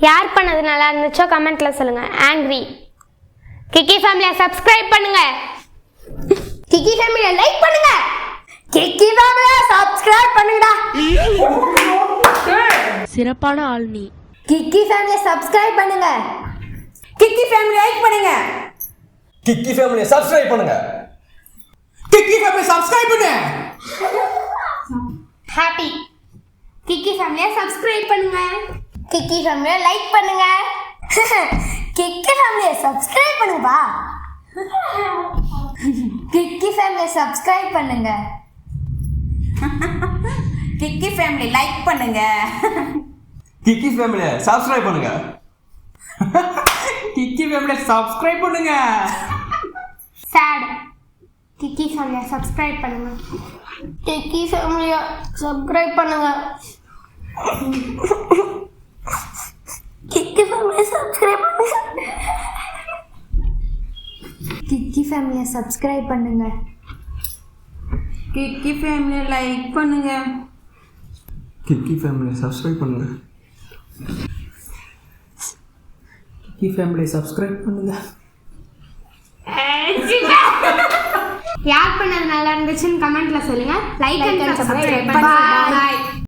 யார் பண்ணது நல்லா இருந்துச்சோ கமெண்ட்ல சொல்லுங்க. ஆங்கிரி. கிக்கி ஃபேமிலியை சப்ஸ்கிரைப் பண்ணுங்க. கிக்கி ஃபேமிலியை லைக் பண்ணுங்க. கிக்கி ஃபேமிலியை சப்ஸ்கிரைப் பண்ணுங்கடா. சிறப்பான ஆள் நீ. கிக்கி ஃபேமிலியை சப்ஸ்கிரைப் பண்ணுங்க. கிக்கி ஃபேமிலி லைக் பண்ணுங்க. கிக்கி ஃபேமிலியை சப்ஸ்கிரைப் பண்ணுங்க. கிக்கி ஃபேமிலி சப்ஸ்கிரைப் பண்ணுங்க. ஹாப்பி. கிக்கி ஃபேமிலியை சப்ஸ்கிரைப் பண்ணுங்க. கிக்கி ஃபேமிலியை லைக் பண்ணுங்க. கிக்கி ஃபேமிலியை சப்ஸ்கிரைப் பண்ணுங்கப்பா. கிக்கி ஃபேமிலியை சப்ஸ்கிரைப் பண்ணுங்க. கிக்கி ஃபேமிலி லைக் பண்ணுங்க. கிக்கி ஃபேமிலியை சப்ஸ்கிரைப் பண்ணுங்க. கிக்கி ஃபேமிலி சப்ஸ்கிரைப் பண்ணுங்க. சேட். கிக்கி ஃபேமிலியை சப்ஸ்கிரைப் பண்ணுங்க. கிக்கி ஃபேமிலியை சப்ஸ்கிரைப் பண்ணுங்க. கிக்கி ஃபேமிலியை சப்ஸ்கிரைப் பண்ணுங்க. கிக்கி ஃபேமிலியை சப்ஸ்கிரைப் பண்ணுங்க. கிக்கி ஃபேமிலி லைக் பண்ணுங்க. கிக்கி ஃபேமிலியை சப்ஸ்கிரைப் பண்ணுங்க. கிக்கி ஃபேமிலியை சப்ஸ்கிரைப் பண்ணுங்க. யார் பண்ணது நல்லா இருந்துச்சுன்னு கமெண்ட்ல சொல்லுங்க. Like and subscribe. பாய்.